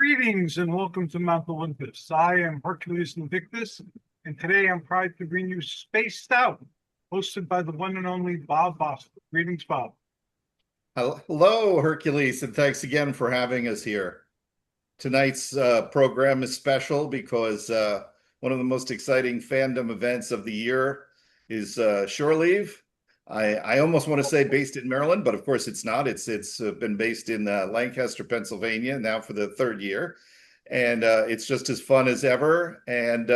Greetings and welcome to Mount Olympus. I am Hercules Invictus, and today I'm proud to bring you Spaced Out, hosted by the one and only Bob Vosseller. Greetings, Bob. Hello, Hercules, and thanks again for having us here. Tonight's program is special because one of the most exciting fandom events of the year is Shore Leave. I almost want to say based in Maryland, but of course it's not. It's been based in Lancaster, Pennsylvania, now for the third year, and it's just as fun as ever. And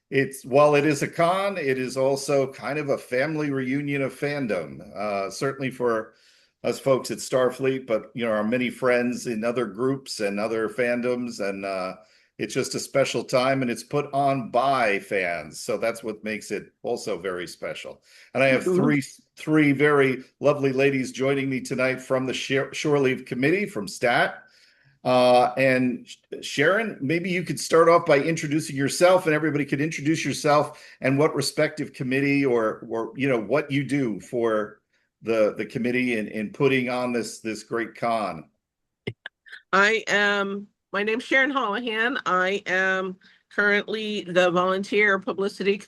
it's while it is a con, it is also kind of a family reunion of fandom. Certainly for us folks at Starfleet, but our many friends in other groups and other fandoms, and it's just a special time, and it's put on by fans, so that's what makes it also very special. And I have three very lovely ladies joining me tonight from the Shore Leave Committee from STAT. And Sharon, maybe you could start off by introducing yourself, and everybody could introduce yourself and what respective committee or what you do for the committee in putting on this great con. My name's Sharon Holohan. I am currently the volunteer publicity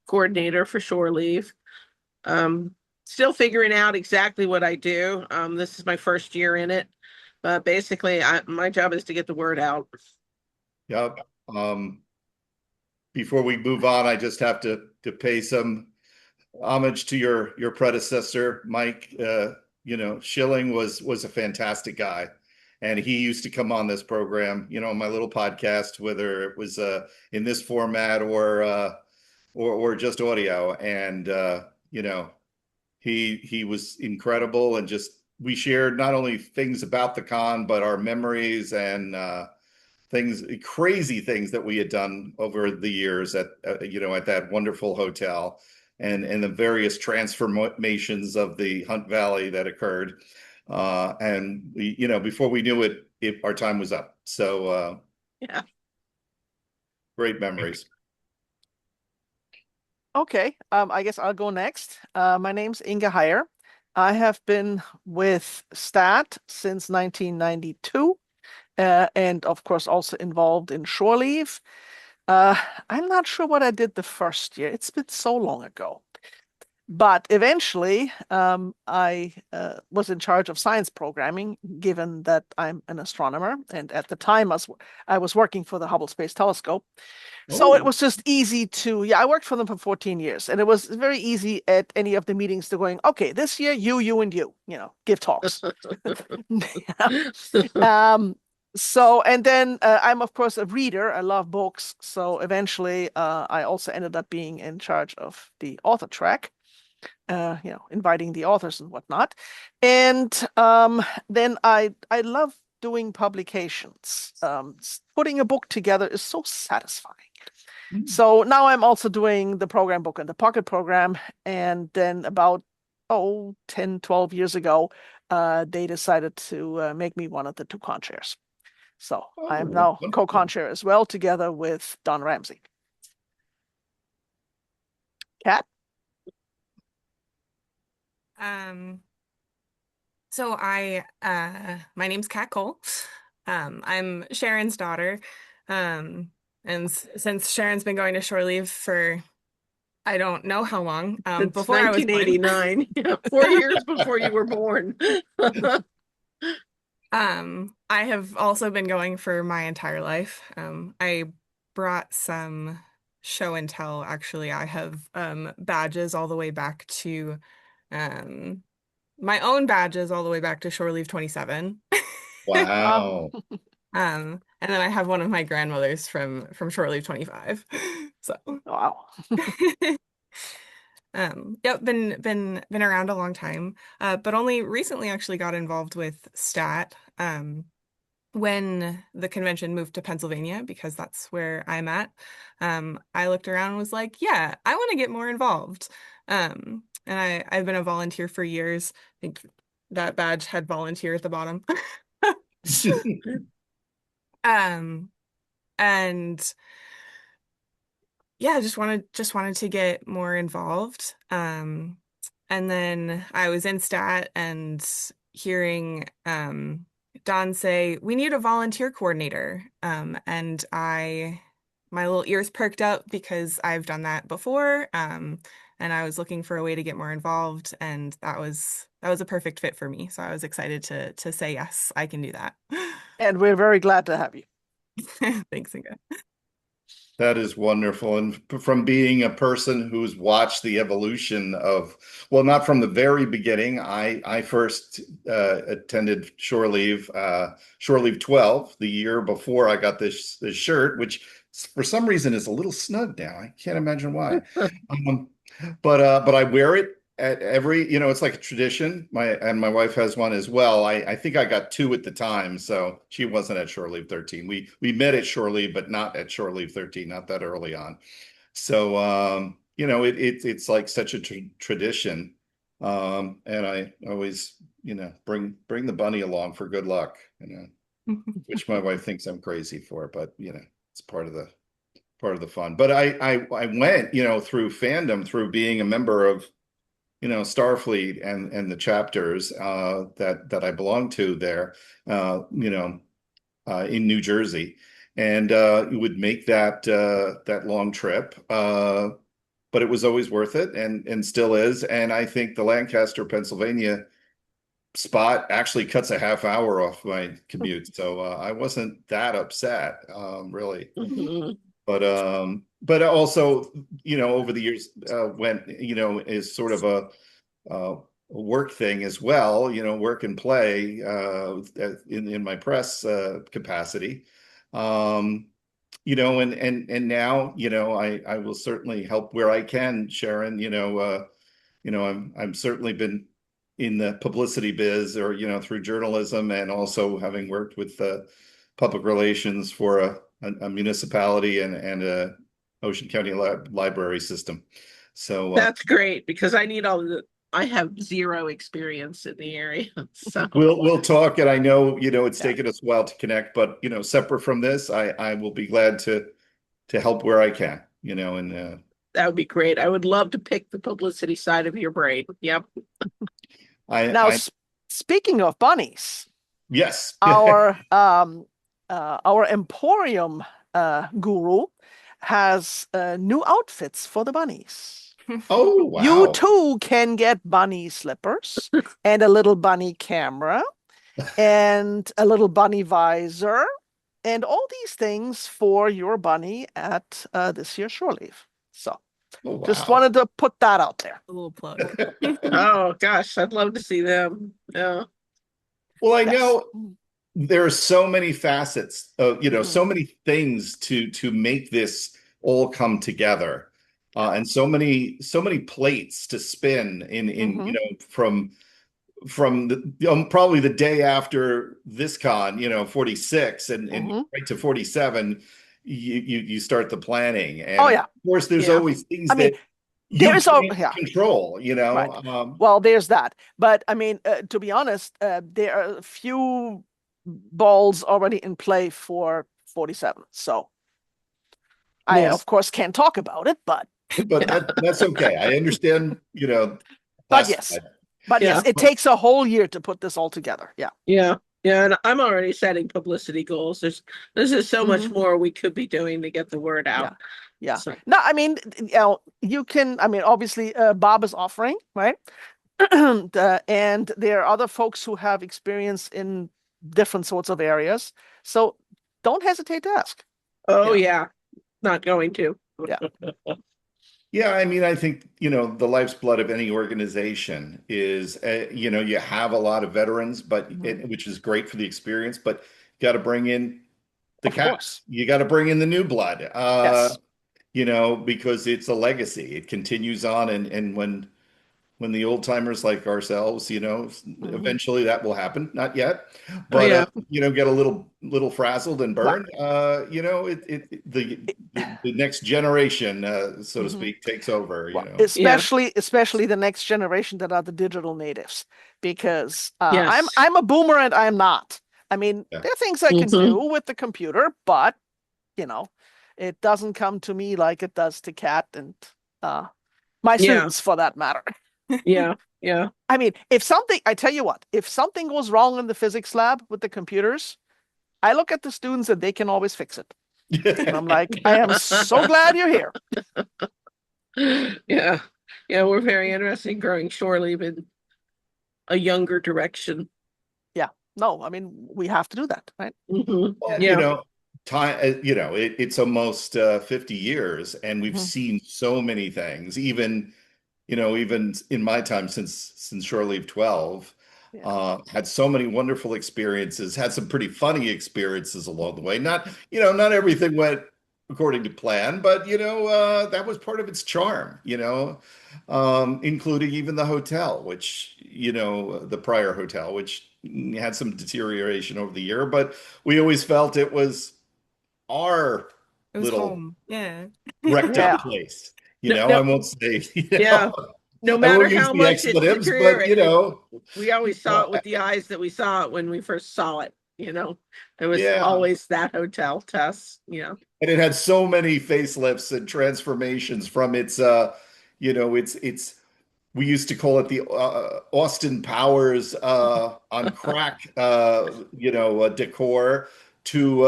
coordinator for Shore Leave. Still figuring out exactly what I do. This is my first year in it, but basically my job is to get the word out. Yep. Before we move on, I just have to pay some homage to your predecessor, Mike. Schilling was a fantastic guy, and he used to come on this program, my little podcast, whether it was in this format or just audio. And he was incredible, and just we shared not only things about the con, but our memories and crazy things that we had done over the years at that wonderful hotel, and the various transformations of the Hunt Valley that occurred. And before we knew it, our time was up. So Yeah. Great memories. Okay, I guess I'll go next. My name's Inga Heyer. I have been with STAT since 1992, and of course also involved in Shore Leave. I'm not sure what I did the first year. It's been so long ago. But eventually, I was in charge of science programming, given that I'm an astronomer. And at the time, I was working for the Hubble Space Telescope. So it was just easy I worked for them for 14 years. And it was very easy at any of the meetings to going, okay, this year, you, and you, give talks. And then I'm, of course, a reader. I love books. So eventually, I also ended up being in charge of the author track. Inviting the authors and whatnot. And then I love doing publications. Putting a book together is so satisfying. So now I'm also doing the program book and the pocket program. And then about 10, 12 years ago, they decided to make me one of the two co-chairs. So I'm now co-chair as well, together with Don Ramsey. Kat? My name's Kat Cole. I'm Sharon's daughter. And since Sharon's been going to Shore Leave for I don't know how long, Since before 1989, 4 years before you were born. I have also been going for my entire life. I brought some show and tell. Actually, I have badges all the way back to my own badges all the way back to Shore Leave 27. Wow. And then I have one of my grandmothers from Shore Leave 25. So wow. Yep, been around a long time, but only recently actually got involved with STAT when the convention moved to Pennsylvania, because that's where I'm at. I looked around and was like, yeah, I want to get more involved. And I've been a volunteer for years. I think that badge had volunteer at the bottom. And yeah, just wanted to get more involved. And then I was in STAT and hearing Don say, "We need a volunteer coordinator." And my little ears perked up because I've done that before. And I was looking for a way to get more involved, and that was a perfect fit for me. So I was excited to say yes, I can do that. And we're very glad to have you. Thanks, Inga. That is wonderful. And from being a person who's watched the evolution of, well, not from the very beginning. I first attended Shore Leave 12, the year before I got this shirt, which for some reason is a little snug now. I can't imagine why. But I wear it at every, it's like a tradition. My wife has one as well. I think I got two at the time, so she wasn't at Shore Leave 13. We met at Shore Leave, but not at Shore Leave 13, not that early on. So it's like such a tradition. And I always, bring the bunny along for good luck, which my wife thinks I'm crazy for, but it's part of the fun. But I went, through fandom, through being a member of Starfleet and the chapters that I belong to there, in New Jersey, and you would make that long trip, but it was always worth it, and still is. And I think the Lancaster, Pennsylvania spot actually cuts a half hour off my commute, so I wasn't that upset, really. But also, over the years, went, is sort of a work thing as well, work and play, in my press capacity. And now, I will certainly help where I can, Sharon. I'm certainly been in the publicity biz, or, through journalism, and also having worked with public relations for a municipality and a Ocean County library system. So That's great, because I have zero experience in the area. So we'll talk, and I know, it's taken us a while to connect, but separate from this, I will be glad to help where I can, and that would be great. I would love to pick the publicity side of your brain. Yep. Now, speaking of bunnies, yes, our Emporium guru has new outfits for the bunnies. Oh, wow. You too can get bunny slippers and a little bunny camera and a little bunny visor and all these things for your bunny at this year's Shore Leave. So just wanted to put that out there. A little plug. Oh gosh, I'd love to see them. Yeah. Well, I know there are so many facets of, so many things to make this all come together. And so many plates to spin in from probably the day after this con, 46 and right to 47, you start the planning. And of course, there's always things that you can't control, Right. Well, there's that. But I mean, to be honest, there are a few balls already in play for 47. So I, of course, can't talk about it, but that's okay. I understand, but yes, it takes a whole year to put this all together. Yeah, and I'm already setting publicity goals. This is so much more we could be doing to get the word out. Yeah. So. No, I mean, you can. I mean, obviously, Bob is offering, right? And there are other folks who have experience in different sorts of areas. So don't hesitate to ask. Oh yeah, not going to. Yeah. Yeah, I mean, I think, the life's blood of any organization is, you have a lot of veterans, but which is great for the experience, but you got to bring in the cats. You got to bring in the new blood, because it's a legacy. It continues on. And when the old timers like ourselves, eventually that will happen. Not yet, but get a little frazzled and burned. The next generation, so to speak, takes over. Especially the next generation that are the digital natives, because I'm a boomer and I'm not. I mean, there are things I can do with the computer, but it doesn't come to me like it does to Kat and my students, for that matter. Yeah. Yeah. I mean, I tell you what, if something goes wrong in the physics lab with the computers, I look at the students and they can always fix it. And I'm like, I am so glad you're here. Yeah. Yeah, we're very interested in growing shore leave in a younger direction. Yeah. No, I mean, we have to do that, right? Mhm. Well, Yeah. it's almost 50 years, and we've Mhm. seen so many things, even in my time since Shore Leave 12, Yeah. had so many wonderful experiences, had some pretty funny experiences along the way. Not everything went according to plan, but that was part of its charm, including even the hotel, which, the prior hotel, which had some deterioration over the year, but we always felt it was our It was little home. Yeah. wrecked up Yeah. place. No, I no, won't say, yeah. No I matter won't use how the much it expletives, but deteriorated, we always saw well, it with the eyes that we saw it when we first saw it, It was yeah. always that hotel test, And it had so many facelifts and transformations from its, it's we used to call it the Austin Powers on crack, decor to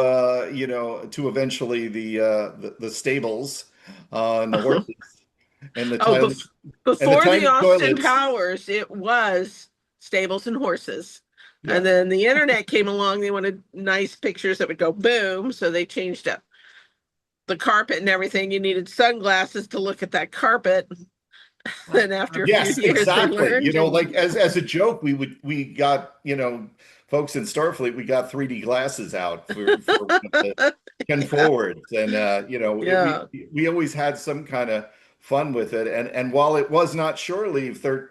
eventually the stables and the horses and the Oh, tiny and the before the tiny Austin toilets. Powers, it was stables and horses. And Yeah. then the internet came along. They wanted nice pictures that would go boom. So they changed up the carpet and everything. You needed sunglasses to look at that carpet. Then after a few Yes, years, they exactly. learned. Like as a joke, we got, folks in Starfleet, we got 3D glasses out for the 10 forwards. And Yeah. we always had some kind of fun with it. And while it was not shore leave, there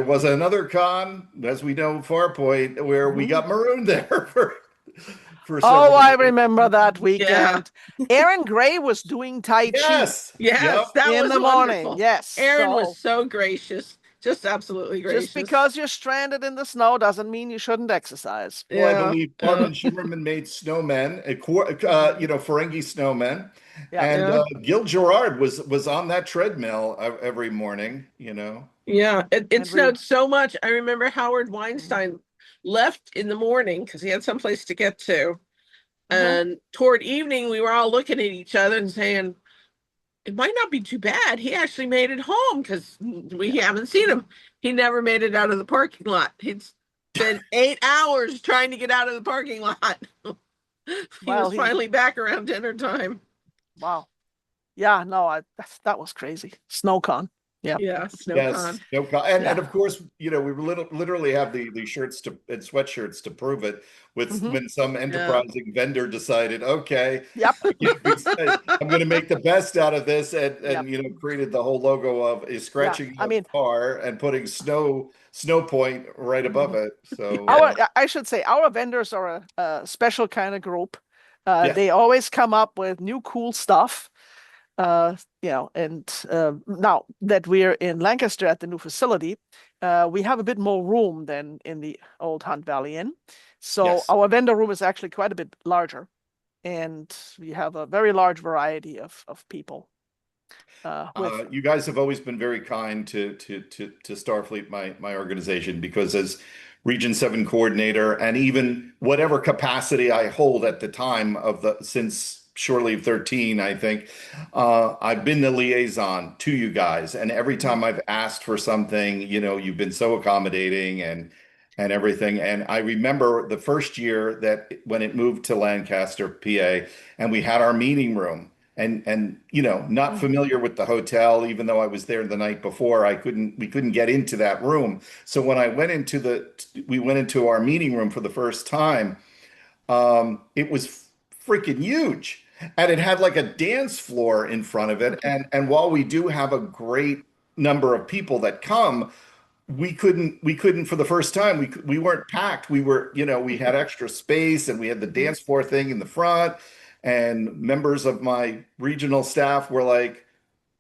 was another con, as we know, Farpoint, where we Mhm. got marooned there for Oh, several I days. remember that Yeah. weekend. Aaron Gray was doing Tai Chi Yes. Yep. Yes, that in was the morning. wonderful. Yes. Aaron was So so gracious, just absolutely just gracious. because you're stranded in the snow doesn't mean you shouldn't exercise. Well, I Yeah. believe Armin Shimerman made snowmen, Ferengi snowmen, Yeah. and Yeah. Gil Gerard was on that treadmill every morning. Yeah. It And we snowed so much. I remember Howard Mhm. Weinstein left in the morning because he had someplace to get to. Mhm. And toward evening, we were all looking at each other and saying, it might not be too bad. He actually made it home because we Yeah. haven't seen him. He never made it out of the parking lot. He'd spent 8 hours trying to get out of the parking lot. He Well, was finally back around dinner time. wow. Yeah, no, that was crazy. SnowCon. Yeah. Yeah, Yes, SnowCon. no, and Yeah. of course, we literally have the shirts and sweatshirts to prove it. With Mhm. when some Yeah. enterprising vendor decided, okay, Yep. I'm going to make the best out of this, and Yep. created the whole logo of is Yeah. scratching I out mean, car and putting snow point right above mhm. it. So Yeah. I should say our vendors are a special kind of group. yeah. They always come up with new cool stuff. And now that we're in Lancaster at the new facility, we have a bit more room than in the old Hunt Valley Inn. So Yes. our vendor room is actually quite a bit larger, and we have a very large variety of people with. You guys have always been very kind to Starfleet, my organization, because as Region 7 coordinator, and even whatever capacity I hold at the time since Shore Leave 13, I think, I've been the liaison to you guys. And every Mhm. time I've asked for something, you've been so accommodating and everything. And I remember the first year that when it moved to Lancaster, PA, and we had our meeting room. And not Mhm. familiar with the hotel, even though I was there the night before, we couldn't get into that room. So when we went into our meeting room for the first time, it was freaking huge. And it had like a dance floor in front of it. And while we do have a great number of people that come, we couldn't for the first time, we weren't packed. We had extra space, and we had the Mhm. dance floor thing in the front, and members of my regional staff were like,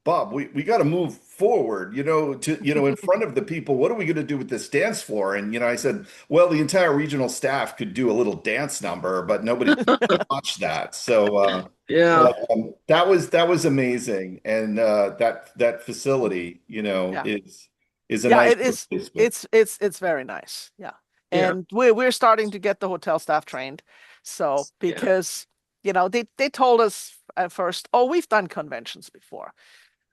Bob, we got to move forward, in front of the people. What are we going to do with this dance floor? And I said, well, the entire regional staff could do a little dance number, but nobody could watch that. So Yeah. but that was amazing. And that facility, Yeah. is is a Yeah, nice it is. replacement. It's very nice. Yeah. Yeah. And we're starting to get the hotel staff trained. So because they told us at first, oh, we've done conventions before.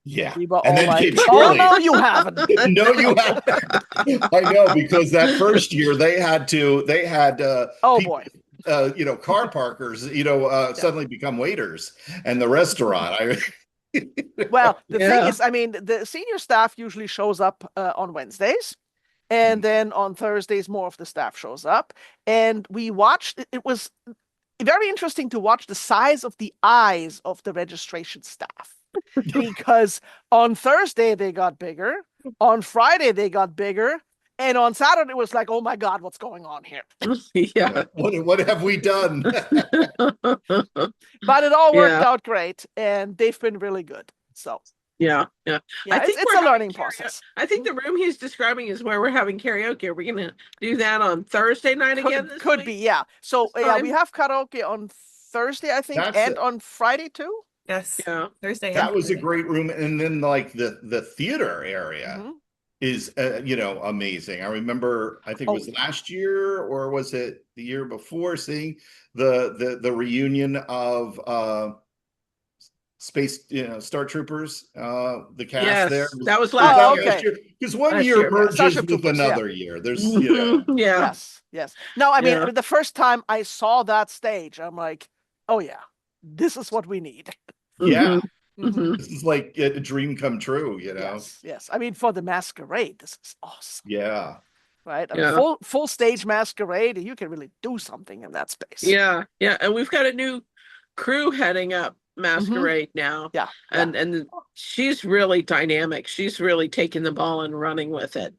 Yeah. We were And all then like, came oh Shirley. no, you haven't. No, you haven't. I know, because that first year they had Oh people, boy. car parkers, Yeah. suddenly become waiters and the restaurant. Well, the thing Yeah. is, I mean, the senior staff usually shows up on Wednesdays. And then on Thursdays, more of the staff shows up. And we watched, it was very interesting to watch the size of the eyes of the registration staff. Because on Thursday they got bigger, on Friday they got bigger, and on Saturday it was like, oh my God, what's going on here? Yeah. What have we done? But it all worked Yeah. out great, and they've been really good. So Yeah. Yeah. yeah, think it's we're a having learning karaoke. process. I think the room he's describing is where we're having karaoke. Are we gonna do that on Thursday night again this Could week? be, yeah. So This yeah, we time? have karaoke on Thursday, I think, That's and on Friday too. Yes. Yeah. Thursday and that was a Friday. great room. And then like the theater area Mhm. is amazing. I remember, I think it Oh, was last year, or was it the year before, seeing the reunion of Space, Star Troopers, the cast there. Yes, that was Was last that year. last year? Because one Last year year. yeah, merges Starship with Troopers, yeah. another year. There's Mhm. Yeah. Yes, yes. No, I mean, Yeah. the first time I saw that stage, I'm like, oh yeah, this is what we need. yeah. Mhm. Mhm. This is like a dream come true, Yes, yes. I mean, for the masquerade, this is awesome, Yeah. right? I mean, Yeah. full stage masquerade, you can really do something in that space. Yeah. Yeah. And we've got a new crew heading up Masquerade now. Yeah, And she's really dynamic. She's really taking the ball and running with it.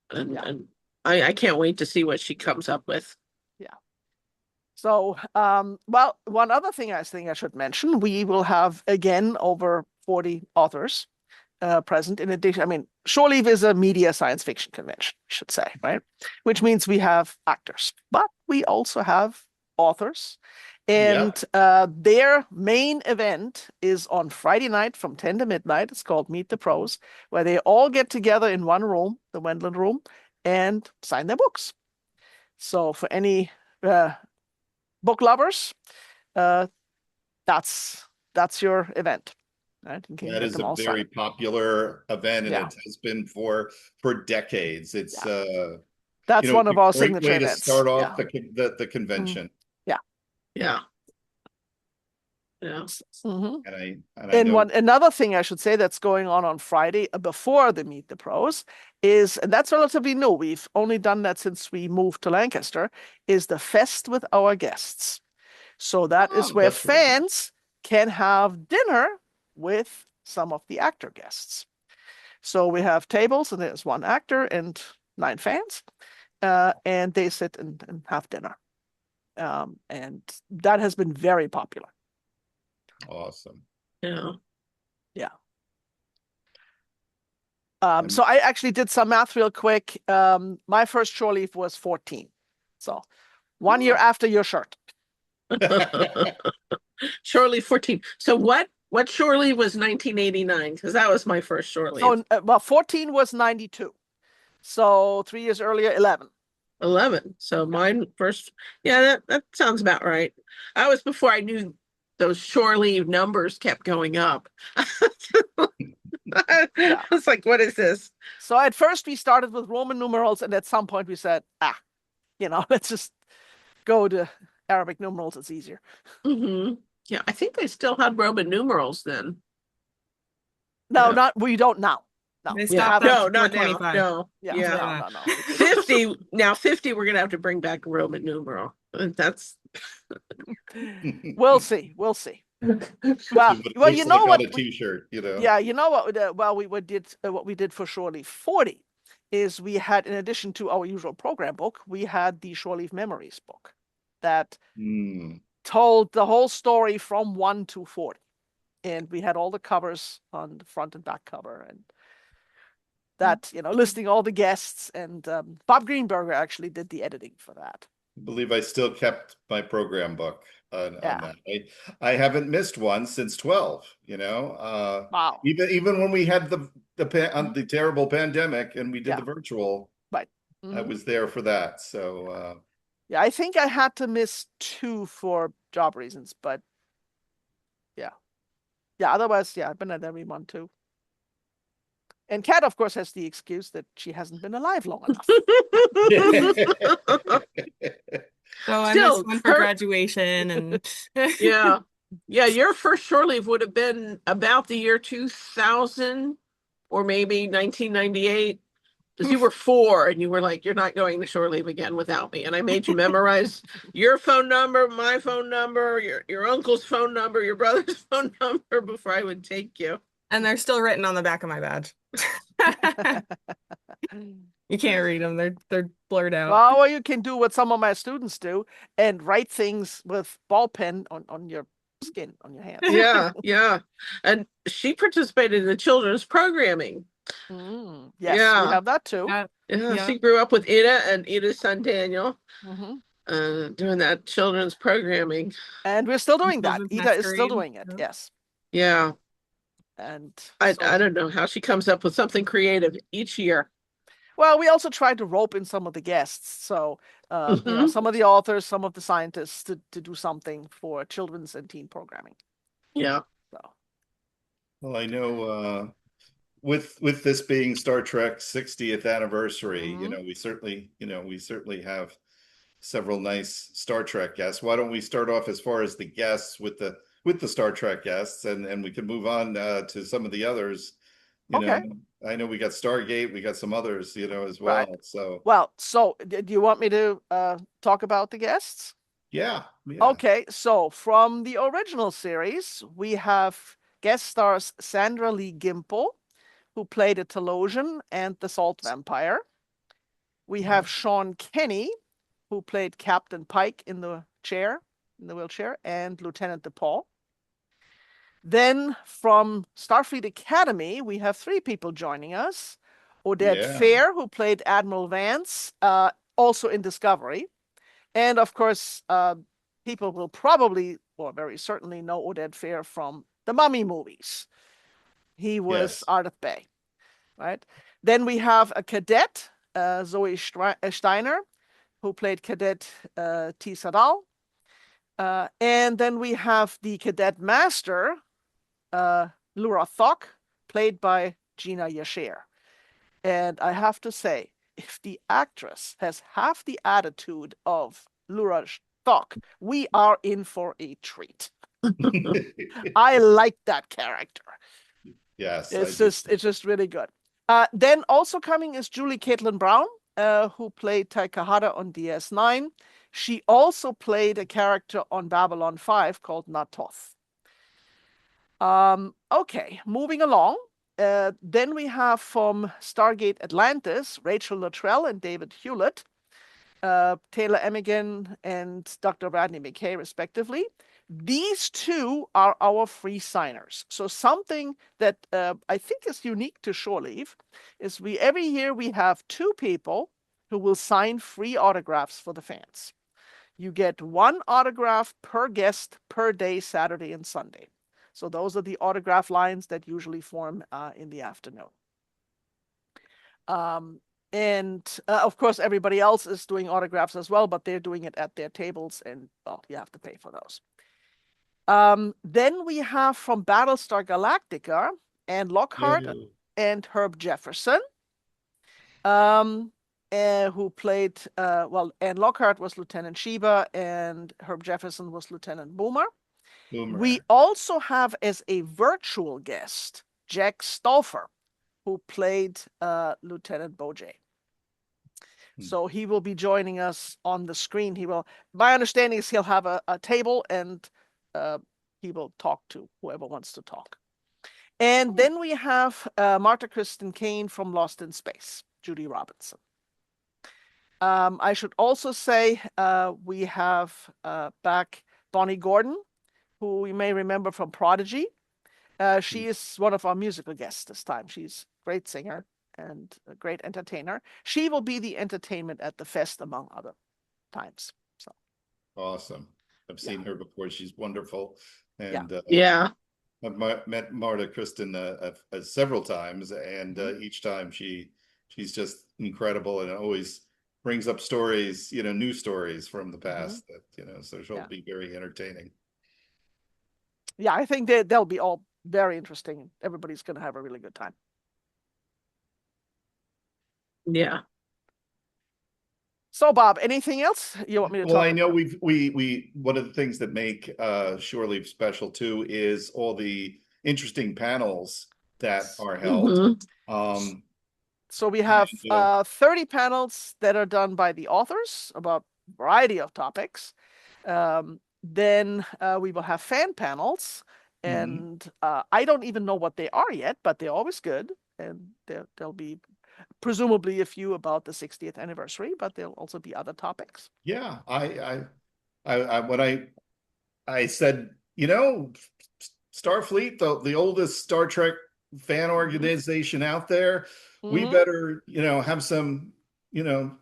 And I can't wait to see what she comes up with. So, well, one other thing I think I should mention, we will have again over 40 authors present. In addition, I mean, Shore Leave is a media science fiction convention, I should say, right? Which means we have actors, but we also have authors. And their main event is on Friday night from 10 to midnight. It's called Meet the Pros, where they all get together in one room, the Wendland Room, and sign their books. So for any book lovers, that's your event. Right? You can That get is them a all very signed. popular event, and Yeah. it has been for decades. It's That's one of our a great signature way to events. start off Yeah. the convention. Yeah. Yeah. Mhm. And I And know another thing I should say that's going on Friday before the Meet the Pros is, and that's relatively new, we've only done that since we moved to Lancaster, is the Fest with Our Guests. So that is where that's right. fans can have dinner with some of the actor guests. So we have tables, and there's one actor and 9 fans, and they sit and have dinner. And that has been very popular. Awesome. Yeah. So I actually did some math real quick. My first shore leave was 14. So 1 year after your shirt. Shore Leave 14. So what Shore Leave was 1989? Because that was my first Shore Leave. So, well, 14 was 92. So 3 years earlier, 11. 11. So mine first. Yeah, that sounds about right. I was before I knew those Shore Leave numbers kept going up. Yeah. It's like, what is this? So at first we started with Roman numerals, and at some point we said, let's just go to Arabic numerals. It's easier. Hmm. Yeah, I think they still had Roman numerals then. No, Yeah. we don't now. No, They we stopped haven't. No, after not now. 25. No. Yeah, Yeah. no. 50 now 50 we're gonna have to bring back Roman numeral. That's We'll see. Well, It you looks know like what? on a t-shirt, Yeah, you know what? Well, what we did for Shore Leave 40 is we had, in addition to our usual program book, we had the Shore Leave Memories book that told the whole story from 1 to 40, and we had all the covers on the front and back cover, and that listing all the guests, and Bob Greenberger actually did the editing for that. I believe I still kept my program book on Yeah. that. I haven't missed one since 12, Wow. even when we had the on the terrible pandemic, and we did the virtual. Right. I was there for that. So yeah, I think I had to miss 2 for job reasons, but yeah. Yeah, otherwise, yeah, I've been at every one too. And Kat, of course, has the excuse that she hasn't been alive long enough. So I Still, missed one for graduation and yeah. Yeah, your first shore leave would have been about the year 2000 or maybe 1998. Because you were 4 and you were like, you're not going to shore leave again without me. And I made you memorize your phone number, my phone number, your uncle's phone number, your brother's phone number before I would take you. and they're still written on the back of my badge. You can't read them. They're blurred out. Well, or you can do what some of my students do and write things with ball pen on your skin, on your hands. Yeah, yeah. And she participated in the children's programming. Yes, Yeah. we have that too. Yeah, she grew up with Ida and Ida's son Daniel, Mm-hmm. doing that children's programming. And we're still doing that. Children's Ida is still masquerade. doing it. Yep. Yes. Yeah. And I so, don't know how she comes up with something creative each year. well, we also try to rope in some of the guests. So, you know, some of the authors, some of the scientists to do something for children's and teen programming. Yeah. So, well, I know with this being Star Trek's 60th anniversary, you know, we certainly have several nice Star Trek guests. Why don't we start off as far as the guests with the Star Trek guests, and we can move on to some of the others. You know, I know we got Stargate, we got some others, you know, as well. Right. So well, so do you want me to talk about the guests? yeah. Okay, so from the original series, we have guest stars Sandra Lee Gimple, who played a Telosian and the Salt Vampire. We have Sean Kenny, who played Captain Pike in the wheelchair, and Lieutenant DePaul. Then from Starfleet Academy, we have 3 people joining us. Odette Fair, who played Admiral Vance, also in Discovery. And of course, people will probably, or very certainly, know Odette Fair from the Mummy movies. He was Ardeth Bay, right? Then we have a cadet, Zoe Steiner, who played Cadet T. Sadal. And then we have the cadet master, Lura Thok, played by Gina Yasher. And I have to say, if the actress has half the attitude of Lura Thok, we are in for a treat. I like that character. Yes. It's just really good. Then also coming is Julie Caitlin Brown, who played Taikahara on DS9. She also played a character on Babylon 5 called Natoth. Okay, moving along. Then we have from Stargate Atlantis, Rachel Luttrell and David Hewlett, Taylor Emigan and Dr. Rodney McKay, respectively. These 2 are our free signers. So something that I think is unique to Shore Leave is every year we have 2 people who will sign free autographs for the fans. You get 1 autograph per guest per day, Saturday and Sunday. So those are the autograph lines that usually form in the afternoon. And of course, everybody else is doing autographs as well, but they're doing it at their tables, and well, you have to pay for those. Then we have from Battlestar Galactica, Anne Lockhart and Herb Jefferson, who played, Anne Lockhart was Lieutenant Sheba and Herb Jefferson was Lieutenant Boomer. We also have as a virtual guest, Jack Stolfer, who played Lieutenant Bojay. So he will be joining us on the screen. My understanding is he'll have a table and he will talk to whoever wants to talk. And then we have Martha Kristen Kane from Lost in Space, Judy Robinson. I should also say we have back Bonnie Gordon, who you may remember from Prodigy. She is one of our musical guests this time. She's a great singer and a great entertainer. She will be the entertainment at the fest, among other times. So awesome. I've seen her before. She's wonderful. And met Marta Kristen several times, and each time she's just incredible, and always brings up stories, new stories from the past that, so she'll be very entertaining. Yeah, I think they'll be all very interesting. Everybody's going to have a really good time. Yeah. So, Bob, anything else you want me to talk Well, I know about? we one of the things that make Shore Leave special too is all the interesting panels that are held. Mhm. So we have and, 30 panels that are done by the authors about a variety of topics. Then we will have fan panels, and I don't even know what they are yet, but they're always good. And there'll be presumably a few about the 60th anniversary, but there'll also be other topics. yeah, when I said, Starfleet, the oldest Star Trek fan organization out there, we better, have some,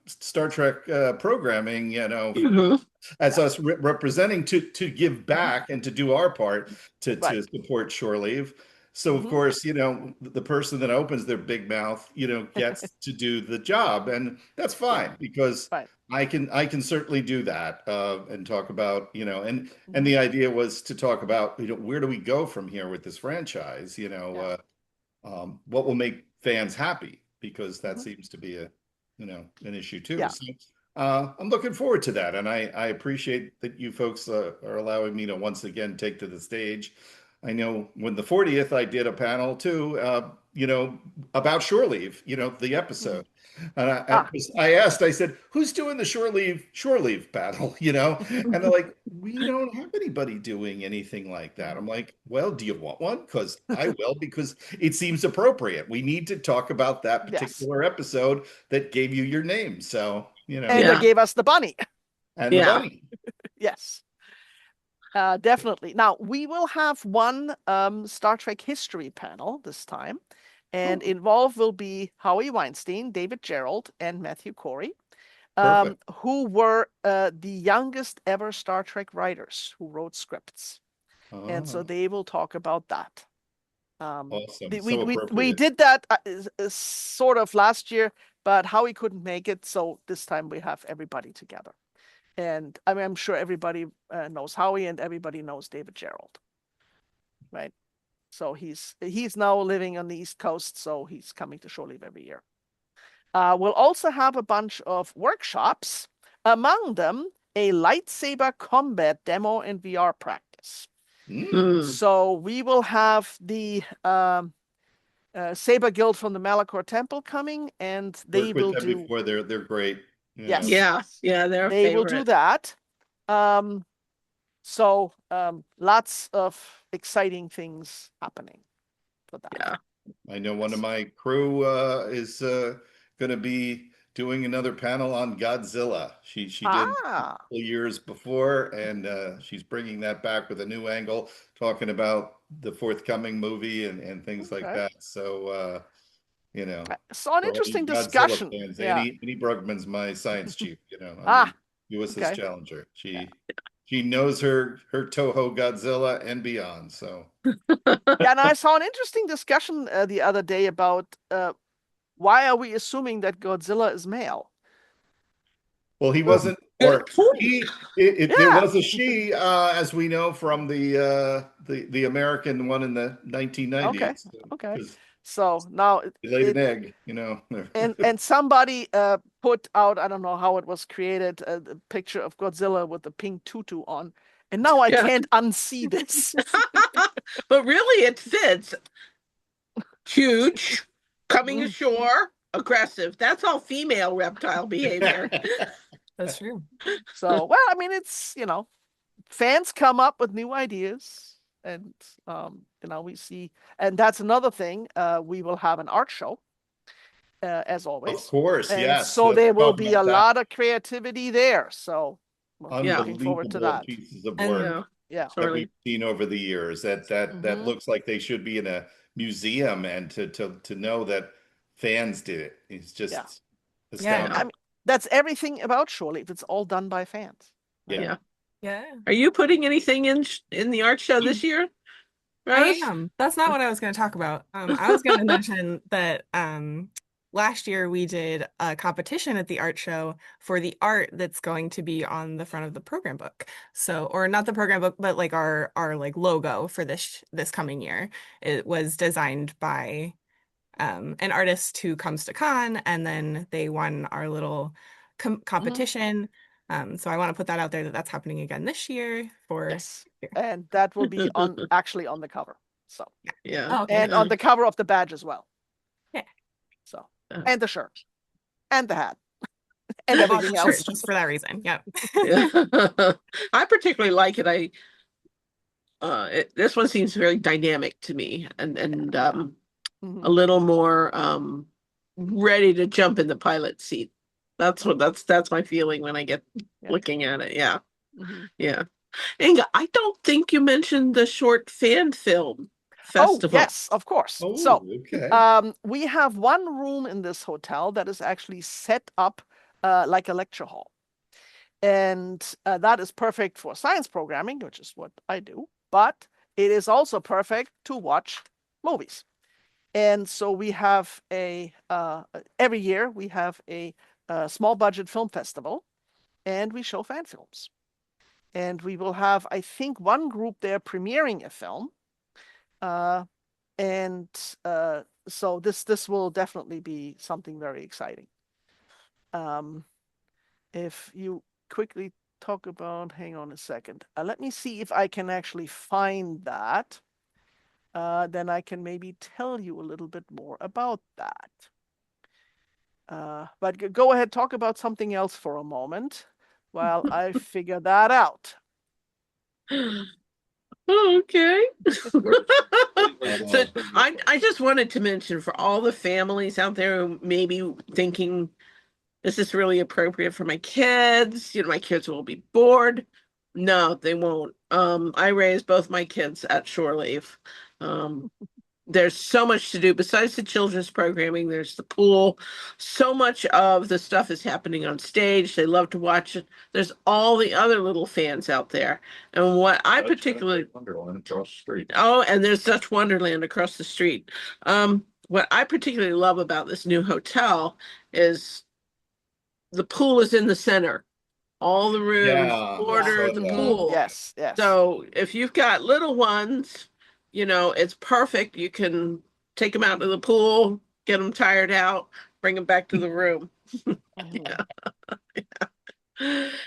Star Trek programming, Mhm. as us representing to give back and to do our part to Right. support Shore Leave. So of course, the person that opens their big mouth, gets to do the job, and that's fine because Right. I can certainly do that and talk about, and the idea was to talk about, where do we go from here with this franchise? What will make fans happy, because that seems to be an issue too. Yeah. So I'm looking forward to that, and I appreciate that you folks are allowing me to once again take to the stage. I know when the 40th, I did a panel too, about Shore Leave, the episode. And I asked, I said, who's doing the Shore Leave panel, And they're like, we don't have anybody doing anything like that. I'm like, well, do you want one? Because I will, because it seems appropriate. We need to talk about that particular episode that gave you your name. So, And Yeah. they gave us the bunny. and the Yeah. bunny. Yes. Definitely. Now, we will have one Star Trek history panel this time, and involved will be Howie Weinstein, David Gerrold, and Matthew Corey, who were the youngest ever Star Trek writers who wrote scripts. And so they will talk about that. Awesome. We So we appropriate. did that sort of last year, but Howie couldn't make it, so this time we have everybody together. And I mean, I'm sure everybody knows Howie, and everybody knows David Gerrold, right? So he's now living on the East Coast, so he's coming to Shore Leave every year. We'll also have a bunch of workshops, among them a lightsaber combat demo and VR practice. So we will have the Saber Guild from the Malachor Temple coming, and they will do. Before they're great. Yes. Yeah, they're a They will do favorite. that. So lots of exciting things happening for that. Yeah. I know one of my crew is going to be doing another panel on Godzilla. She did a couple years before, and she's bringing that back with a new angle, talking about the forthcoming movie and things like that. So I saw an interesting Godzilla discussion. fans, Yeah. Annie Brugman's my science chief. I'm the USS Challenger. She knows her Toho Godzilla and beyond. So yeah, and I saw an interesting discussion the other day about why are we assuming that Godzilla is male? Well, he wasn't, or he. There was a she, as we know from the American one in the 1990s. Okay. So now he laid an egg, and somebody put out, I don't know how it was created, a picture of Godzilla with the pink tutu on, and now I can't unsee this. But really, it fits. Huge, coming ashore, aggressive. That's all female reptile behavior. That's true. So, well, I mean, it's, fans come up with new ideas, and we see, and that's another thing. We will have an art show, as always. Of course, and yes. So there will be a lot of creativity there. So we're looking forward to that. Pieces of work that we've seen over the years that looks like they should be in a museum, and to know that fans did it. It's just astounding. I mean, that's everything about Shore Leave. It's all done by fans. Yeah. Are you putting anything in the art show this year, I Rose? am. That's not what I was going to talk about. I was going to mention that last year we did a competition at the art show for the art that's going to be on the front of the program book. So, or not the program book, but like our like logo for this coming year. It was designed by an artist who comes to con, and then they won our little competition. So I want to put that out there that that's happening again this year for. Yes. And that will be actually on the cover. So, Yeah. Oh, okay. and on the cover of the badge as well. Yeah. So, Uh. and the shirt and the hat and I bought everything the shirt else. just for that reason. Yep. Yeah. I particularly like it. This one seems very dynamic to me and Mhm. a little more ready to jump in the pilot seat. That's my feeling when I get Yeah. looking at it. Yeah. Mhm. Yeah. Inga, I don't think you mentioned the short fan film Oh, festival. yes, of course. Oh, So, okay. we have one room in this hotel that is actually set up like a lecture hall. And that is perfect for science programming, which is what I do, but it is also perfect to watch movies. And so we have every year we have a small budget film festival, and we show fan films. And we will have, I think, one group there premiering a film. And so this will definitely be something very exciting. If you quickly talk about, hang on a second. Let me see if I can actually find that. Then I can maybe tell you a little bit more about that. But go ahead, talk about something else for a moment while I figure that out. Okay. So I just wanted to mention for all the families out there who may be thinking, is this really appropriate for my kids? You know, my kids will be bored. No, they won't. I raised both my kids at Shore Leave. There's so much to do besides the children's programming. There's the pool. So much of the stuff is happening on stage. They love to watch it. There's all the other little fans out there. And what I particularly Wonderland across the street. Oh, and there's Dutch Wonderland across the street. What I particularly love about this new hotel is the pool is in the center. All the rooms Yeah, I border saw the that. pool. Yes, yes. So if you've got little ones, you know, it's perfect. You can take them out to the pool, get them tired out, bring them back to the room. Mhm.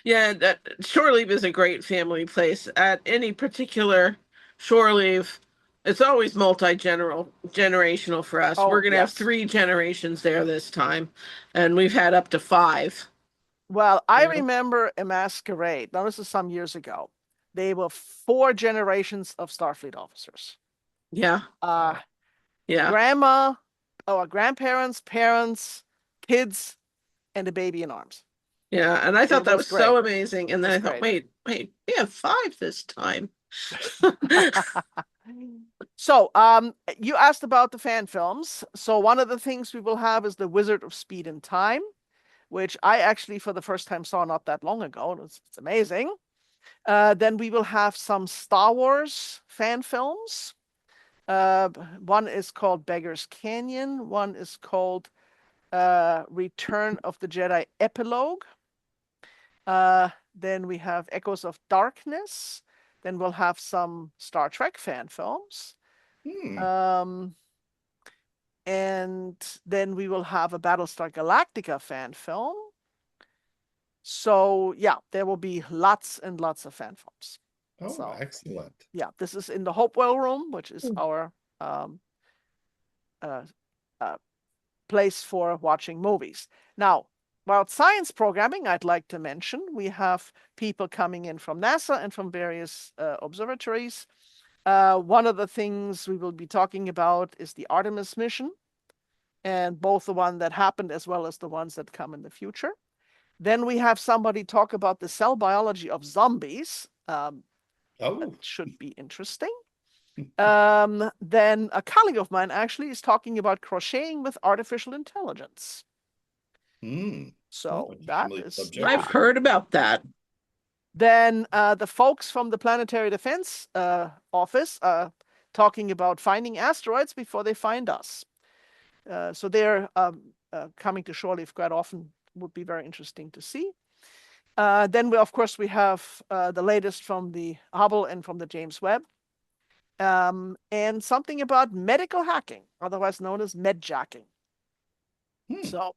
Yeah, that Shore Leave is a great family place. At any particular Shore Leave, it's always generational for us. Oh, We're gonna have yes. 3 generations there this time, and we've had up to 5. Well, I Yeah. remember a masquerade. Now, this is some years ago. They were 4 generations of Starfleet officers. Yeah, yeah, Grandma, or grandparents, parents, kids, and a baby in arms. yeah. And I thought It that was was so great. amazing. And then It I was thought, great. wait, we have 5 this time. So, you asked about the fan films. So one of the things we will have is the Wizard of Speed and Time, which I actually for the first time saw not that long ago. It's amazing. Then we will have some Star Wars fan films. One is called Beggar's Canyon. One is called Return of the Jedi Epilogue. Then we have Echoes of Darkness. Then we'll have some Star Trek fan films. And then we will have a Battlestar Galactica fan film. So yeah, there will be lots and lots of fan films. Oh, So, excellent. yeah, this is in the Hopewell room, which is our place for watching movies. Now, about science programming, I'd like to mention we have people coming in from NASA and from various observatories. One of the things we will be talking about is the Artemis mission, and both the one that happened as well as the ones that come in the future. Then we have somebody talk about the cell biology of zombies. That should be interesting. Then a colleague of mine actually is talking about crocheting with artificial intelligence. So that is, I've heard about that. Then the folks from the Planetary Defense Office, talking about finding asteroids before they find us. So they're coming to Shore Leave quite often. Would be very interesting to see. Then we, of course, we have the latest from the Hubble and from the James Webb. And something about medical hacking, otherwise known as medjacking. So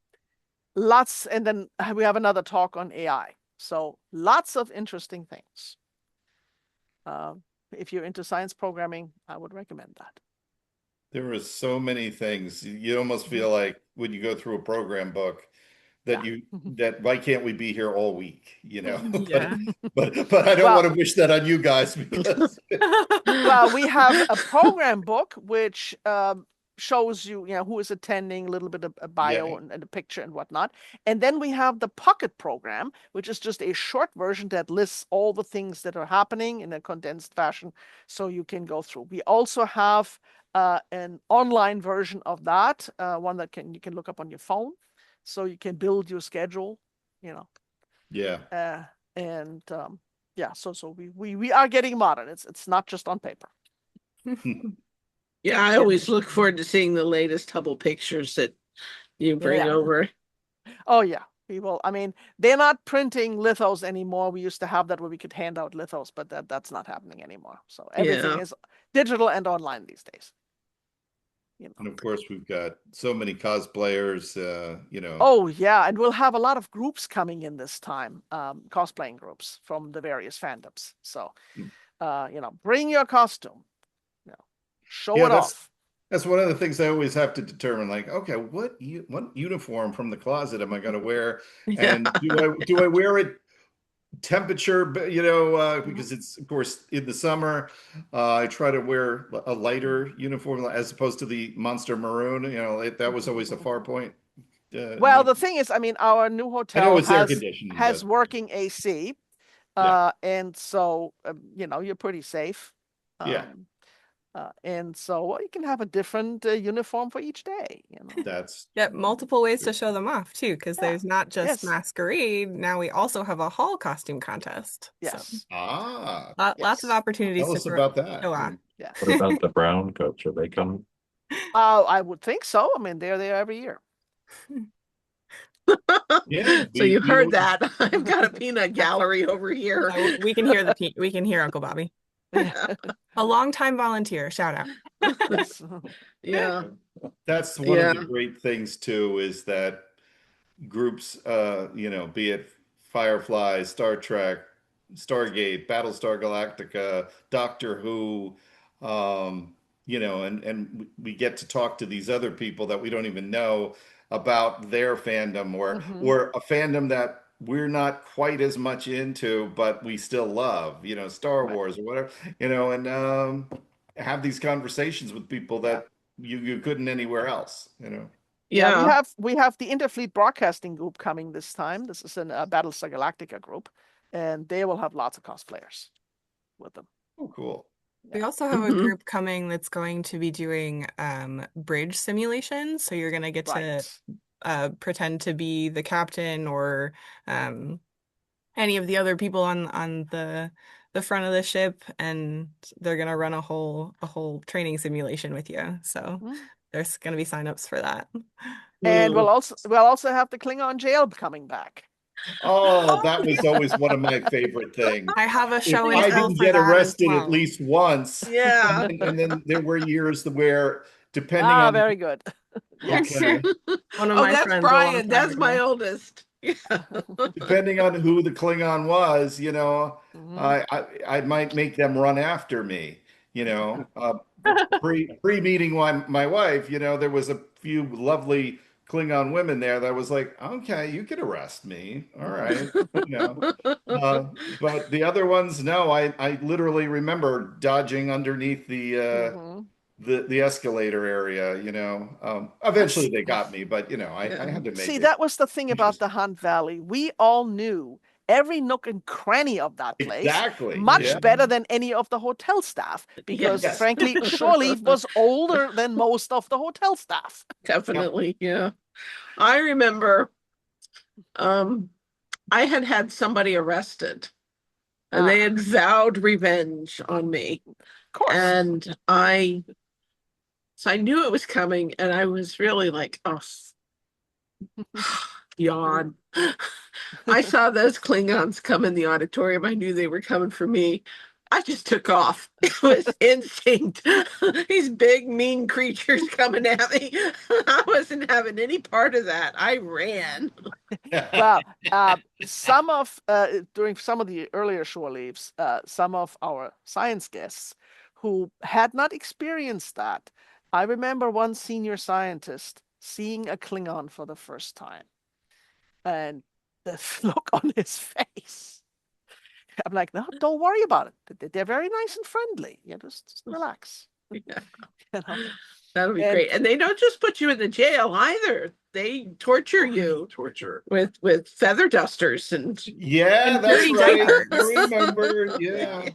lots, and then we have another talk on AI. So lots of interesting things. If you're into science programming, I would recommend that. There are so many things. You almost feel like when you go through a program book that that why can't we be here all week, you know? Yeah. but I don't want to wish that on you guys because well, we have a program book which shows you, who is attending, a little bit of a bio and a picture and whatnot. And then we have the Pocket program, which is just a short version that lists all the things that are happening in a condensed fashion, so you can go through. We also have an online version of that, one that you can look up on your phone, so you can build your schedule, Yeah. So we are getting modern. It's not just on paper. Yeah, I always look forward to seeing the latest Hubble pictures that you bring over. Oh yeah, people. I mean, they're not printing lithos anymore. We used to have that where we could hand out lithos, but that's not happening anymore. So everything is digital and online these days. And of course, we've got so many cosplayers, Oh yeah, and we'll have a lot of groups coming in this time, cosplaying groups from the various fandoms. So, bring your costume, show it off. That's one of the things I always have to determine. Like, okay, what uniform from the closet am I going to wear, and do I wear it temperature, because it's, of course, in the summer. I try to wear a lighter uniform as opposed to the monster maroon. That was always a far point. Well, the thing is, I mean, our new hotel has working AC, and so you're pretty safe. And so you can have a different uniform for each day. That's multiple ways to show them off too, because there's not just masquerade. Now we also have a hall costume contest. Yes. So, lots of opportunities. Tell us about that. Show off. Yeah. What about the brown coats? Are they coming? I would think so. I mean, they're there every year. So you heard that. I've got a peanut gallery over here. We can hear Uncle Bobby. A longtime volunteer, shout out. Yeah. That's one of the great things too, is that groups, be it Firefly, Star Trek, Stargate, Battlestar Galactica, Doctor Who, and we get to talk to these other people that we don't even know about their fandom or a fandom that we're not quite as much into, but we still love, Star Wars or whatever, and have these conversations with people that you couldn't anywhere else, Yeah, we have the Interfleet Broadcasting group coming this time. This is a Battlestar Galactica group, and they will have lots of cosplayers with them. Oh, cool. We also have a group coming that's going to be doing bridge simulations. So you're going to get to pretend to be the captain or any of the other people on the front of the ship, and they're going to run a whole training simulation with you. So there's going to be signups for that. And we'll also have the Klingon jail coming back. Oh, that was always one of my favorite things. I have a show I didn't get arrested at least once. Yeah. And then there were years where, depending on very good. Okay. One of my that's friends Brian. That's my oldest. Depending on who the Klingon was, I might make them run after me. Pre-meeting my wife, there was a few lovely Klingon women there that was like, okay, you could arrest me, all right, but the other ones, no. I literally remember dodging underneath the escalator area, eventually they got me, but I had to make See, that was the thing about the Hunt Valley. We all knew every nook and cranny of that place much better than any of the hotel staff, because frankly, Shore Leave was older than most of the hotel staff. Definitely. Yeah. I remember I had somebody arrested and they Ah. had vowed revenge on me. Of course. And so I knew it was coming, and I was really like, oh, yawn. I saw those Klingons come in the auditorium. I knew they were coming for me. I just took off. It was instinct. These big, mean creatures coming at me. I wasn't having any part of that. I ran. Well, during some of the earlier shore leaves, some of our science guests who had not experienced that. I remember one senior scientist seeing a Klingon for the first time, and the look on his face. I'm like, no, don't worry about it. They're very nice and friendly. Just relax. Yeah. You know? That'll be And- great. And they don't just put you in the jail either. They torture you Torture. with feather dusters and Yeah, And that's dirty right. diapers. I remember. Yeah.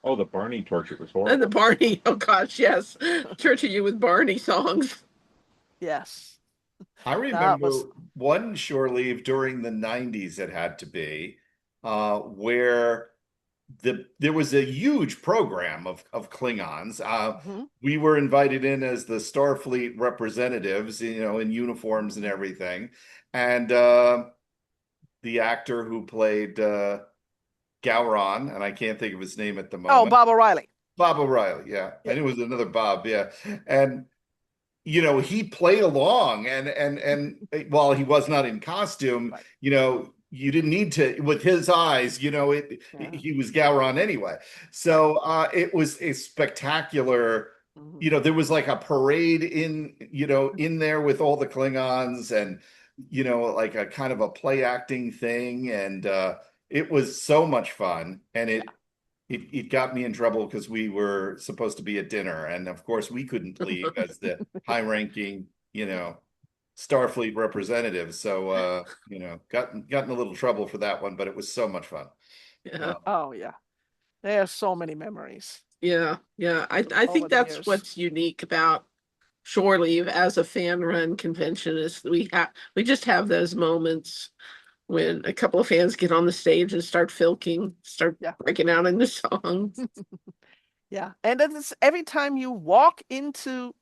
Oh, the Barney torture was the horrible. Barney. Oh gosh, yes. Torture you with Barney songs. Yes. I remember was- one shore leave during the 90s, it had to be, where there was a huge program of Klingons. Mhm. We were invited in as the Starfleet representatives, in uniforms and everything. And the actor who played Gowron, and I can't think of his name at the moment. Oh, Bob O'Reilly. Bob O'Reilly, yeah. I knew it was another Bob, yeah. And he played along, and while he was not in costume, Right. you didn't need to, with his eyes, he was Gowron anyway. So it was a spectacular, Mhm. there was like a parade in there with all the Klingons, and like a kind of a play acting thing, and it was so much fun, and it got me in trouble because we were supposed to be at dinner, and of course we couldn't leave as the high-ranking, Starfleet representatives. So got in a little trouble for that one, but it was so much fun. Yeah. Oh yeah. There are so many memories. Yeah. I Over think the that's years. what's unique about Shore Leave as a fan run convention is we just have those moments when a couple of fans get on the stage and start Yeah. breaking out into songs. Yeah. And then it's every time you walk into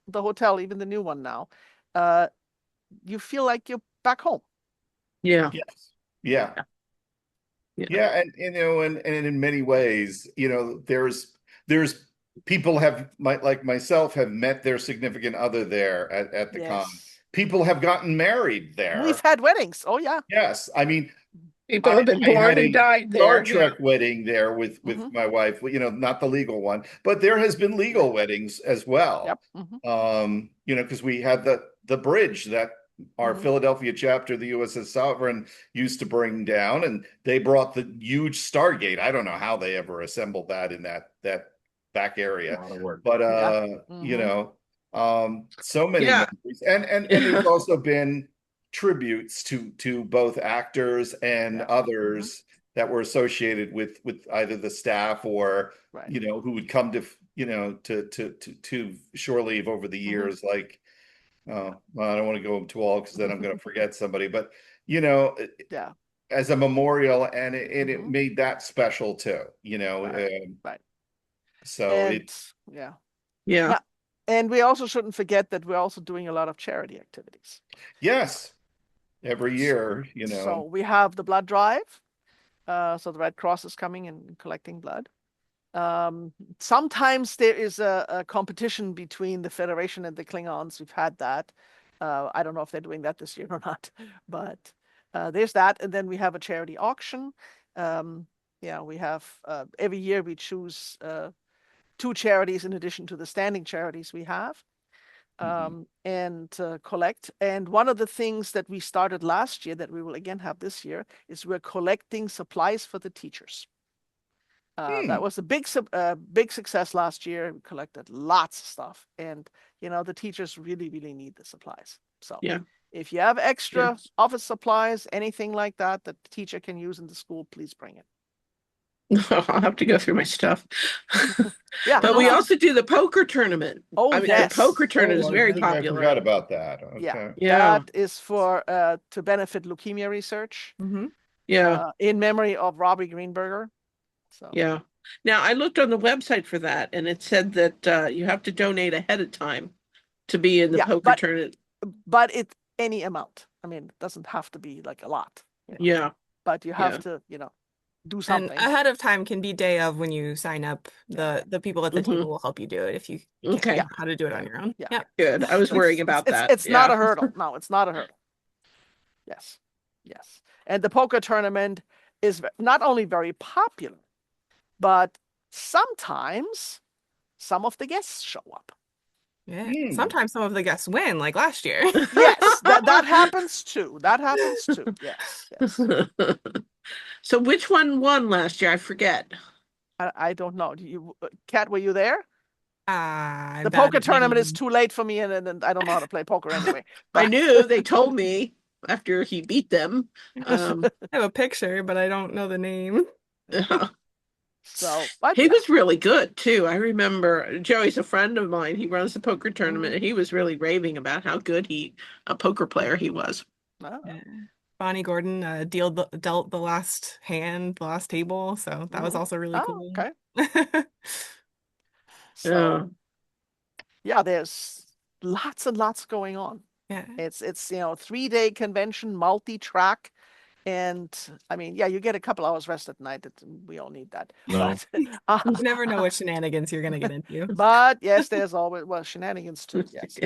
the hotel, even the new one now, you feel like you're back home. Yeah. Yes. Yeah. Yeah. Yeah, and in many ways, there's people like myself have met their significant other there at the con. Yes. People have gotten married there. We've had weddings. Oh yeah. Yes, I mean, People have been I born had and a died Star there. Trek wedding there with Mhm. my wife, not the legal one, but there has been legal weddings as well. Yep. Mhm. Because we had the bridge that our Mhm. Philadelphia chapter, the USS Sovereign, used to bring down, and they brought the huge Stargate. I don't know how they ever assembled that in that back A area, lot of work. but Mhm. so many Yeah. memories, and there's also been tributes to both actors and Yeah. others that were associated with either the staff or Right. who would come to to shore leave over the years, like well, I don't want to go too all because then I'm going to forget somebody, but Yeah. as a memorial, and it Mhm. made that special too, Right. so And yeah. Yeah. And we also shouldn't forget that we're also doing a lot of charity activities. yes, every year, So we have the blood drive. So the Red Cross is coming and collecting blood. Sometimes there is a competition between the Federation and the Klingons. We've had that. I don't know if they're doing that this year or not, but there's that. And then we have a charity auction. We have every year we choose 2 charities in addition to the standing charities we have. And collect. And one of the things that we started last year that we will again have this year is we're collecting supplies for the teachers. That was a big success last year. We collected lots of stuff, and the teachers really, really need the supplies. So Yeah. if you have extra Yes. office supplies, anything like that the teacher can use in the school, please bring it. I'll have to go through my stuff. Yeah. But we also do the poker tournament. Oh, I mean, yes. the poker tournament is I very think I popular. forgot about that. Yeah. Okay. Yeah. That is for to benefit leukemia research Yeah. in memory of Robbie Greenberger. So Yeah. Now I looked on the website for that and it said that you have to donate ahead of time to be in the Yeah, poker tournament. but it any amount. I mean, it doesn't have to be like a lot. Yeah. But you have to, do And something. ahead of time can be day of when you sign up. The people at the table will help you do it if you can't Okay. figure out how to do it on your own. Yeah. Yep. Good. I was worrying about that. It's not Yeah. a hurdle. No, it's not a hurdle. Yes. Yes. And the poker tournament is not only very popular, but sometimes some of the guests show up. Yeah. Hmm. Sometimes some of the guests win, like last year. Yes, that happens too. That happens too. Yes. Yes. So which one won last year? I forget. I don't know. Do you, Kat, were you there? I The bet poker it tournament is didn't- too late for me, and I don't know how to play poker anyway. I But- knew they told me after he beat them. I have a picture, but I don't know the name. So, but He yeah. was really good too. I remember Joey's a friend of mine. He runs the poker tournament and he was really raving about how good a poker player he was. Oh. Yeah. Bonnie Gordon dealt the last hand, the last table, so that was also really Oh, cool. okay. So yeah, there's lots and lots going on. Yeah. It's 3-day convention, multi-track. And I mean, yeah, you get a couple hours rest at night. We all need that. No. But, You never know what shenanigans you're gonna get into. but yes, there's always, well, shenanigans too. Yes.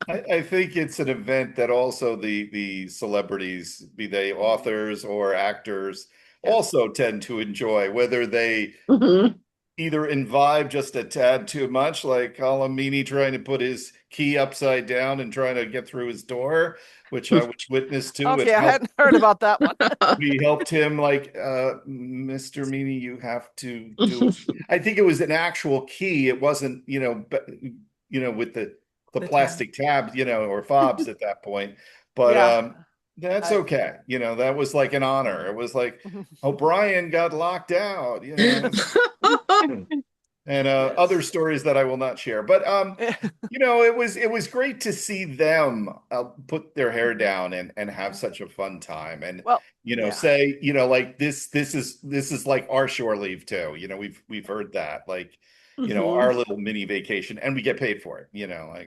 I think it's an event that also the celebrities, be they authors or actors, also tend to enjoy, whether they Mhm. either imbibe just a tad too much, like Colomini trying to put his key upside down and trying to get through his door, which I was witness to. Okay, I hadn't heard about that one. We helped him, like, Mr. Meany, you have to do it. I think it was an actual key. It wasn't, with the The plastic tab, or fobs at that point. But Yeah. that's I- okay. That was like an honor. It was like O'Brien got locked out, and Yes. other stories that I will not share. But it was great to see them put their hair down and have such a fun time, and Well, yeah. say like this is like our shore leave too. We've heard that, like, our little mini vacation, and we get paid for it. Yeah.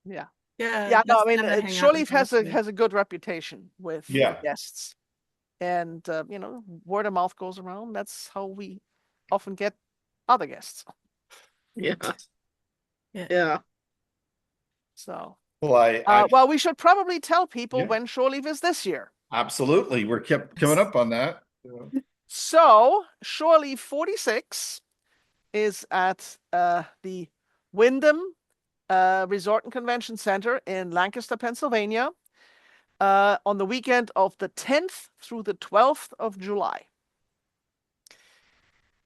Yeah. Yeah, no, I that's mean, never hang out Shore Leave with us. has a good reputation with Yeah. guests, and word of mouth goes around. That's how we often get other guests. Yeah. Yeah. Yeah. So, Well, well, we should probably tell people Yeah. when Shore Leave is this year. absolutely, we're kept coming up on that. So, Shore Leave 46 is at the Wyndham Resort and Convention Center in Lancaster, Pennsylvania, on the weekend of the 10th through the 12th of July.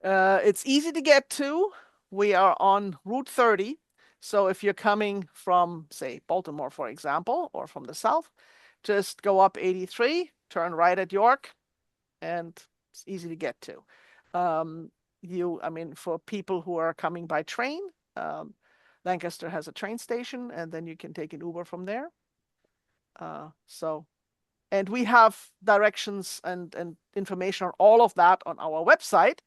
It's easy to get to. We are on Route 30. So if you're coming from, say, Baltimore, for example, or from the south, just go up 83, turn right at York, and it's easy to get to. For people who are coming by train, Lancaster has a train station, and then you can take an Uber from there. And we have directions and information on all of that on our website,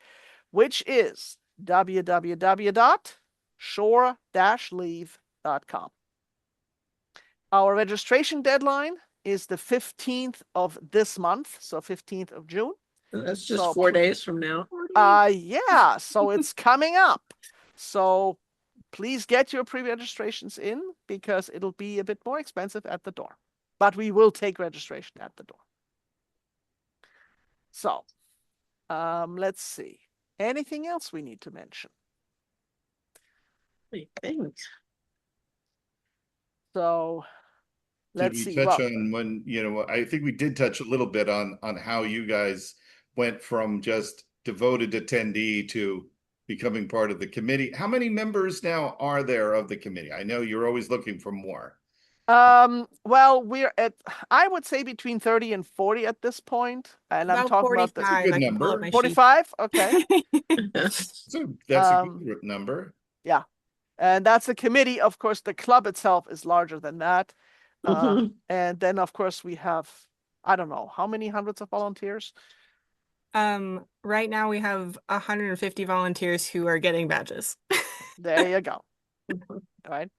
which is www.shore-leave.com. Our registration deadline is the 15th of this month, so 15th of June. That's just So 4 days from now. Yeah, so it's coming up. So please get your pre-registrations in, because it'll be a bit more expensive at the door. But we will take registration at the door. So let's see. Anything else we need to mention? I think. So Did let's we see. touch Well, on when, I think we did touch a little bit on how you guys went from just devoted attendee to becoming part of the committee. How many members now are there of the committee? I know you're always looking for more. well, we're at, I would say, between 30 and 40 at this point. And I'm About talking about 45. good I can pull number. up my sheet. 45. Okay. So that's a good number. Yeah. And that's a committee. Of course, the club itself is larger than that. Mhm. And then, of course, we have, I don't know, how many hundreds of volunteers? Right now we have 150 volunteers who are getting badges. There you go. Right.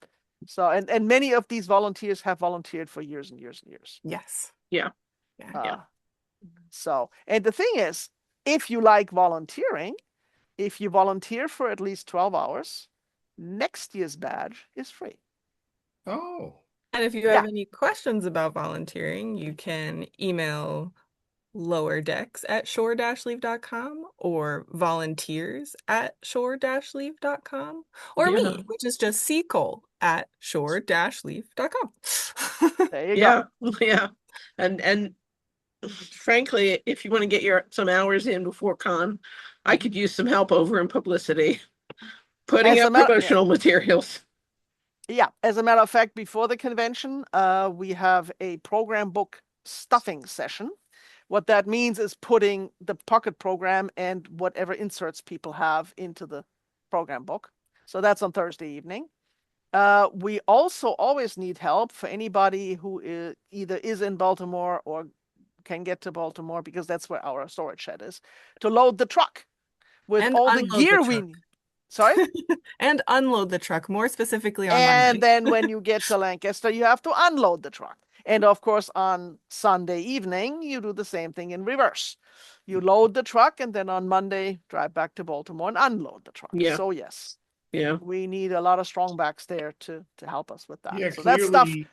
So, and many of these volunteers have volunteered for years and years and years. Yes. Yeah. Yeah. So, and the thing is, if you like volunteering, if you volunteer for at least 12 hours, next year's badge is free. Oh, And if you have any questions about volunteering, you can email lowerdecks@shore-leave.com or volunteers@shore-leave.com or Yeah. me, which is just ccole@shore-leave.com. There you Yeah. go. Yeah. And frankly, if you want to get some hours in before con, I could use some help over in publicity, putting As a up matter- promotional materials. Yeah, as a matter of fact, before the convention, we have a program book stuffing session. What that means is putting the pocket program and whatever inserts people have into the program book. So that's on Thursday evening. We also always need help for anybody who either is in Baltimore or can get to Baltimore, because that's where our storage shed is, to load the truck with And all the unload the gear we truck. need. Sorry? And unload the truck, more specifically on And Monday. then when you get to Lancaster, you have to unload the truck. And of course, on Sunday evening, you do the same thing in reverse. You load the truck, and then on Monday, drive back to Baltimore and unload the truck. Yeah. So yes, Yeah. we need a lot of strong backs there to help us with that. yeah, So that stuff. clearly,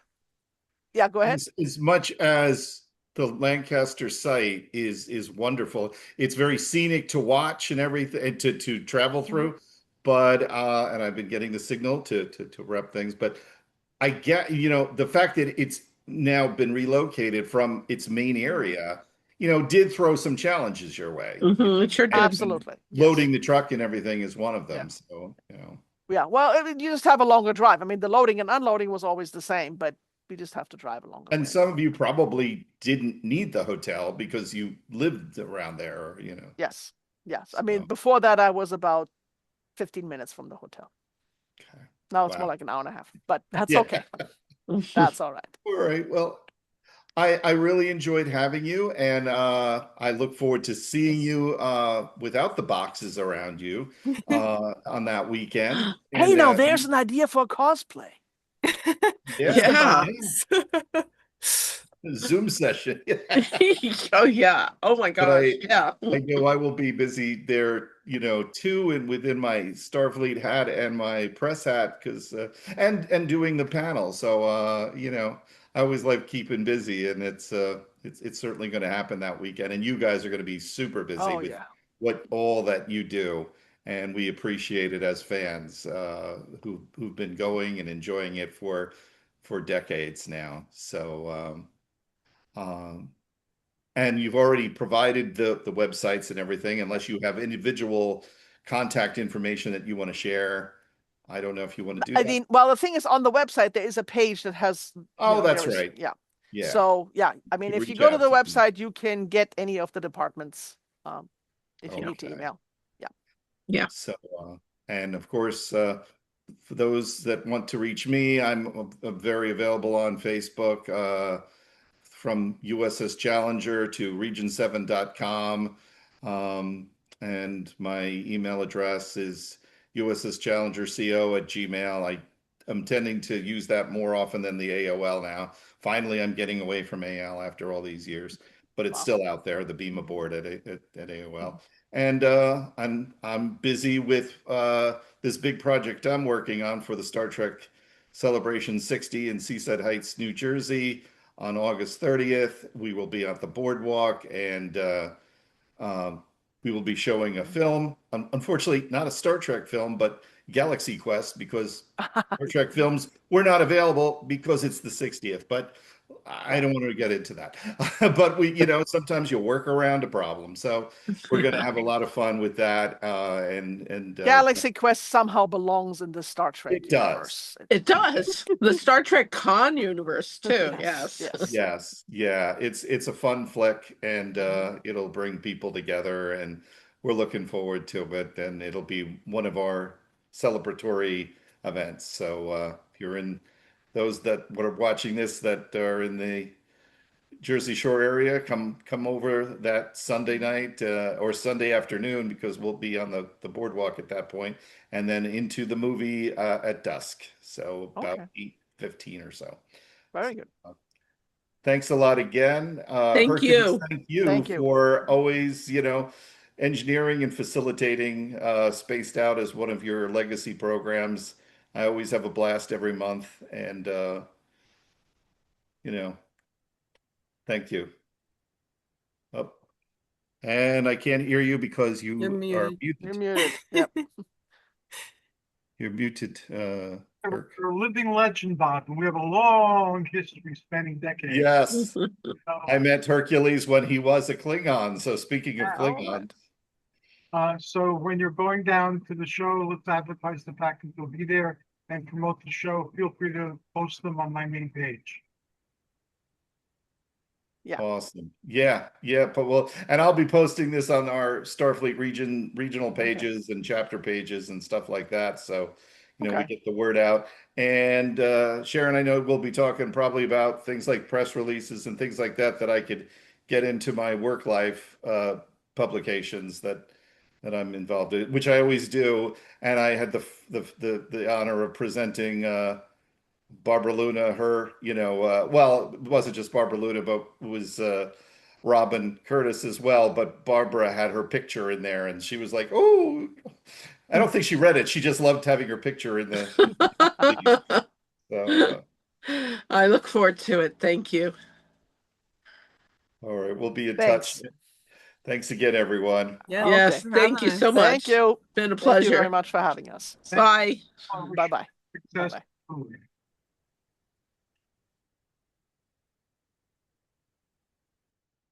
Yeah, go ahead. as much as the Lancaster site is wonderful, it's very scenic to watch and everything, and to travel through. But and I've been getting the signal to rep things, but I get, the fact that it's now been relocated from its main area, did throw some challenges your way. It sure did. Absolutely. Loading the truck and everything is one of them. Yeah. So, Yeah, well, I mean, you just have a longer drive. I mean, the loading and unloading was always the same, but we just have to drive a longer and way. some of you probably didn't need the hotel because you lived around there, Yes, yes. I mean, So. before that, I was about 15 minutes from the hotel. Okay. Now it's Wow. more like an hour and a half, but that's Yeah. okay. That's all right. All right. Well, I really enjoyed having you, and I look forward to seeing you without the boxes around you on that weekend. Hey, And now there's an idea for a cosplay. Yeah. Zoom session. Oh yeah. Oh my But gosh. Yeah. I know I will be busy there, too, and within my Starfleet hat and my press hat, because and doing the panel. So I always like keeping busy, and it's certainly going to happen that weekend. And you guys are going to be super busy Oh, with yeah. all that you do, and we appreciate it as fans who've been going and enjoying it for decades now. So. And you've already provided the websites and everything, unless you have individual contact information that you want to share. I don't know if you want to do I that. mean, well, the thing is, on the website, there is a page that has, Oh, that's various- right. Yeah. Yeah. So, yeah, I mean, could if you reach go to out the to them. website, you can get any of the departments if you need to Okay. email. Yeah. So, and of course, for those that want to reach me, I'm very available on Facebook, from USS Challenger to region7.com. And my email address is usschallengerco@gmail. I'm tending to use that more often than the AOL now. Finally, I'm getting away from AOL after all these years, but it's Wow. still out there, the beam aboard at AOL. And I'm busy with this big project I'm working on for the Star Trek Celebration 60 in Seaside Heights, New Jersey. On August 30th, we will be at the boardwalk, and we will be showing a film. Unfortunately, not a Star Trek film, but Galaxy Quest, because Star Trek films were not available because it's the 60th. But I don't want to get into that. But sometimes you work around a problem. So we're going to have a lot of fun with that. And Galaxy Quest somehow belongs in the Star Trek It does. universe. It does. The Star Trek Con universe too. Yes. Yes. Yeah. It's a fun flick, and it'll bring people together, and we're looking forward to it. And it'll be one of our celebratory events. So if you're in those that are watching this that are in the Jersey Shore area, come over that Sunday night or Sunday afternoon, because we'll be on the boardwalk at that point, and then into the movie at dusk. So about Okay. 8:15 or so. Very good. Thanks a lot again. Thank Hercules, you. thank you Thank you. for always, engineering and facilitating Spaced Out as one of your legacy programs. I always have a blast every month, and thank you. Oh, and I can't hear you because you You're are muted. You're muted. muted. Yep. You're muted, Herc. We're a living legend, Bob, and we have a long history spanning decades. Yes, So, I met Hercules when he was a Klingon. So speaking of Yeah, all Klingons, so when you're going down to the show, let's advertise the fact that you'll be there and promote the show. Feel free to post them on my main page. Yeah. awesome. Yeah, but and I'll be posting this on our Starfleet regional pages and chapter pages and stuff like that. So, we Okay. get the word out. And Sharon, I know we'll be talking probably about things like press releases and things like that I could get into my work life publications that I'm involved in, which I always do. And I had the honor of presenting Barbara Luna, well, it wasn't just Barbara Luna, but it was Robin Curtis as well. But Barbara had her picture in there, and she was like, "Oh, I don't think she read it. She just loved having her picture in the." So, I look forward to it. Thank you. all right, we'll be in Thanks. touch. Thanks again, everyone. Yeah. Okay. Yes, for thank having you so us. much. Thank you. Been a Thank you very pleasure. much for having us. Bye. I wish Bye-bye. Success. Bye-bye. Food.